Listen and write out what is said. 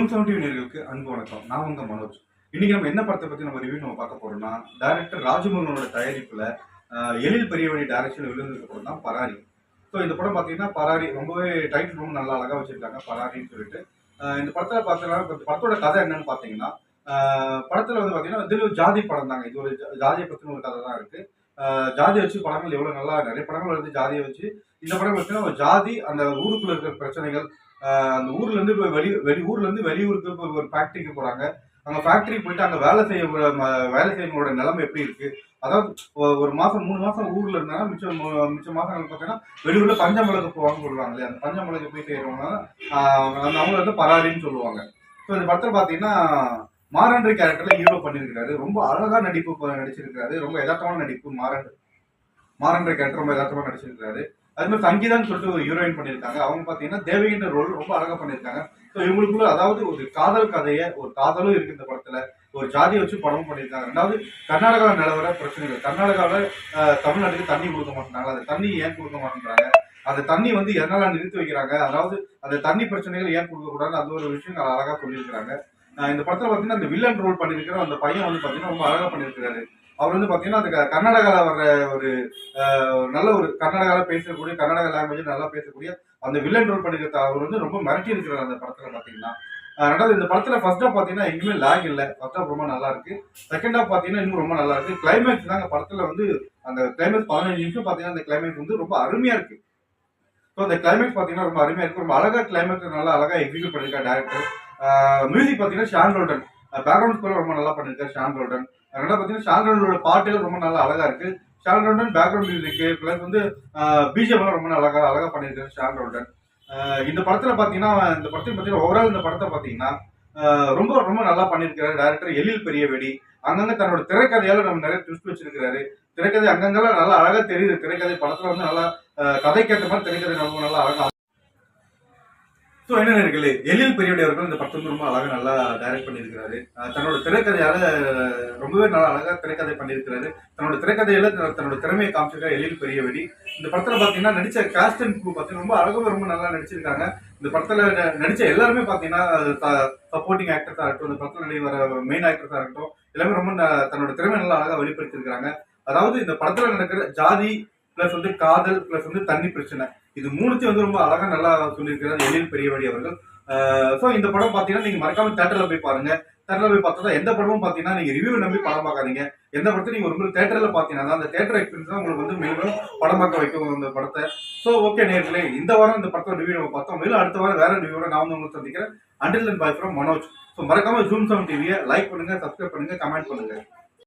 June 17 நேயர்களுக்கு அன்பு வணக்கம். நான் உங்க மனோஜ். இன்னைக்கு நம்ம என்ன படத்தை பத்தி நம்ம பார்க்க போறோம்னா, டைரக்டர் ராஜமோகனோட தயாரிப்புல எழில் பெரியவழி டைரக்ஷன்ல வெளிவந்திருக்க படம் தான் பராரி. ஸோ இந்த படம் பார்த்தீங்கன்னா, பராரி ரொம்பவே டைட்டில் ரொம்ப நல்லா அழகா வச்சிருக்காங்க பராரின்னு சொல்லிட்டு. இந்த படத்துல பார்த்தீங்கன்னா, இந்த படத்தோட கதை என்னன்னு பார்த்தீங்கன்னா, படத்துல வந்து பார்த்தீங்கன்னா, இது ஒரு ஜாதி படம் தாங்க. இது ஒரு ஜாதியை பத்தின ஒரு கதை தான் இருக்கு. ஜாதியை வச்சு படங்கள் எவ்வளவு நல்லா நிறைய படங்கள் வருது ஜாதியை வச்சு. இந்த படம் பார்த்தீங்கன்னா, ஒரு ஜாதி அந்த ஊருக்குள்ள இருக்கிற பிரச்சனைகள், அந்த ஊர்ல இருந்து இப்ப ஊர்ல இருந்து வெளியூருக்கு இப்ப ஒரு ஃபேக்டரிக்கு போறாங்க. அங்க ஃபேக்டரிக்கு போயிட்டு அங்க வேலை செய்யறவங்களோட நிலைமை எப்படி இருக்கு? அதாவது ஒரு மாசம் 3 மாசம் ஊர்ல இருந்தாங்கன்னா மிச்ச மாசங்கள் பார்த்தீங்கன்னா வெளியூர்ல பஞ்சமிளகு போவாங்கன்னு சொல்லுவாங்க இல்லையா? அந்த பஞ்சமிளகு போய் செய்யறவங்க அவங்க வந்து பராரின்னு சொல்லுவாங்க. ஸோ இந்த படத்துல பாத்தீங்கன்னா மாரண்டரி கேரக்டர்ல ஹீரோ பண்ணியிருக்காரு. ரொம்ப அழகா நடிச்சிருக்காரு. ரொம்ப யதார்த்தமான நடிப்பு மாரண்டரி கேரக்டர் ரொம்ப யதார்த்தமா நடிச்சிருக்காரு. அது மாதிரி சங்கீதான்னு சொல்லிட்டு ஒரு ஹீரோயின் பண்ணியிருக்காங்க. அவங்க பார்த்தீங்கன்னா தேவகின்ற ரோல் ரொம்ப அழகா பண்ணியிருக்காங்க. ஸோ இவங்களுக்குள்ள அதாவது ஒரு காதல் கதையை ஒரு காதலும் இருக்கு இந்த படத்துல. ஒரு ஜாதியை வச்சு படமும் பண்ணியிருக்காங்க. ரெண்டாவது கர்நாடகாவில் நிலவர பிரச்சனைகள். கர்நாடகாவில் தமிழ்நாட்டுக்கு தண்ணி கொடுக்க மாட்டேங்கிறாங்க. அந்த தண்ணி ஏன் கொடுக்க மாட்டேங்கிறாங்க? அந்த தண்ணி வந்து எதனால நிறுத்தி வைக்கிறாங்க? அதாவது அந்த தண்ணி பிரச்சனைகள் ஏன் கொடுக்கக்கூடாது? அந்த ஒரு விஷயம் அழகா சொல்லியிருக்கிறாங்க. இந்த படத்துல பார்த்தீங்கன்னா அந்த வில்லன் ரோல் பண்ணியிருக்கிற அந்த பையன் வந்து பார்த்தீங்கன்னா ரொம்ப அழகா பண்ணியிருக்கிறாரு. அவர் வந்து பார்த்தீங்கன்னா அந்த கர்நாடகாவில் வர்ற ஒரு நல்ல ஒரு கர்நாடகாவில் பேசக்கூடிய கர்நாடகா லாங்குவேஜ் நல்லா பேசக்கூடிய அந்த வில்லன் ரோல் பண்ணிருக்க அவர் வந்து ரொம்ப மிரட்டி இருக்கிறார் அந்த படத்துல பாத்தீங்கன்னா. ரெண்டாவது இந்த படத்துல ஃபர்ஸ்ட் ஹாஃப் பாத்தீங்கன்னா எங்கேயுமே லேக் இல்ல. ஃபர்ஸ்ட் ஹாஃப் ரொம்ப நல்லா இருக்கு. செகண்ட் ஹாஃப் பாத்தீங்கன்னா இன்னும் ரொம்ப நல்லா இருக்கு. கிளைமேக்ஸ் தாங்க படத்துல வந்து அந்த கிளைமேக்ஸ் 15 நிமிஷம் பாத்தீங்கன்னா அந்த கிளைமேக்ஸ் வந்து ரொம்ப அருமையா இருக்கு. ஸோ அந்த கிளைமேக்ஸ் பாத்தீங்கன்னா ரொம்ப அருமையா இருக்கு. ரொம்ப அழகா கிளைமேக்ஸ் நல்லா அழகா எக்ஸிக்யூட் பண்ணிருக்காரு டேரக்டர். மியூசிக் பாத்தீங்கன்னா ஷான் ரோல்டன் பேக்ரவுண்ட் ஸ்கோர் ரொம்ப நல்லா பண்ணிருக்காரு ஷான் ரோல்டன். ரெண்டாவது பாத்தீங்கன்னா ஷான் ரோல்டனோட பாட்டுகள் ரொம்ப நல்லா அழகா இருக்கு. Sean Roldan background music plus வந்து பிஜிஎம் எல்லாம் ரொம்ப அழகா பண்ணியிருக்காரு ஷான் ரோல்டன். இந்த படத்துல பாத்தீங்கன்னா ஓவரால் இந்த படத்தை பாத்தீங்கன்னா ரொம்ப ரொம்ப நல்லா பண்ணியிருக்காரு டேரக்டர் எழில் பெரியவெடி. அங்கங்க தன்னோட திரைக்கதையால நம்ம நிறைய ட்விஸ்ட் வச்சிருக்காரு. திரைக்கதை அங்கங்கெல்லாம் நல்லா அழகா தெரியுது. திரைக்கதை படத்துல வந்து நல்லா கதைக்கேற்ற மாதிரி திரைக்கதை ரொம்ப நல்லா அழகா. ஸோ என்ன நேயர்களே, எழில் பெரியவழி அவர்கள் இந்த படத்தை ரொம்ப அழகா நல்லா டைரக்ட் பண்ணியிருக்கிறாரு. தன்னோட திரைக்கதையால ரொம்பவே நல்லா அழகா திரைக்கதை பண்ணியிருக்கிறாரு. தன்னோட திரைக்கதையில தன்னோட திறமையை காமிச்சிருக்காரு எழில் பெரியவழி. இந்த படத்துல பாத்தீங்கன்னா நடிச்ச காஸ்ட் அண்ட் க்ரூ பாத்தீங்கன்னா ரொம்ப அழகாக ரொம்ப நல்லா நடிச்சிருக்காங்க. இந்த படத்துல நடிச்ச எல்லாருமே பாத்தீங்கன்னா சப்போர்ட்டிங் ஆக்டர்ஸா இருக்கட்டும், இந்த படத்துல வர மெயின் ஆக்டர்ஸா இருக்கட்டும், எல்லாமே ரொம்ப தன்னோட திறமை நல்லா அழகா வெளிப்படுத்திருக்காங்க. அதாவது இந்த படத்துல நடக்கிற ஜாதி பிளஸ் வந்து காதல் பிளஸ் வந்து தண்ணி பிரச்சனை, இது மூணுத்தையும் வந்து ரொம்ப அழகா நல்லா சொல்லியிருக்கிறார் எழில் பெரியவழி அவர்கள். ஸோ இந்த படம் பாத்தீங்கன்னா நீங்க மறக்காம தேட்டர்ல போய் பாருங்க. தேட்டர்ல போய் பார்த்தா எந்த படமும் பாத்தீங்கன்னா நீங்க ரிவ்யூ நம்பி படம் பார்க்காதீங்க. எந்த படத்தை நீங்க ஒரு முறை தேட்டர்ல பாத்தீங்கன்னா அந்த தேட்டர் எக்ஸ்பீரியன்ஸ் தான் உங்களுக்கு வந்து மேலும் படம் பார்க்க வைக்கும் இந்த படத்தை. ஸோ ஓகே நேர்களே, இந்த வாரம் இந்த படத்தோட ரிவ்யூ நம்ம பார்த்தோம். மேலும் அடுத்த வாரம் வேற ரிவ்யூவோட நான் வந்து உங்களுக்கு சந்திக்கிறேன். Until and by from Manoj. So மறக்காம ஜூன் 7 டிவியை லைக் பண்ணுங்க, சப்ஸ்கிரைப் பண்ணுங்க, கமெண்ட் பண்ணுங்க.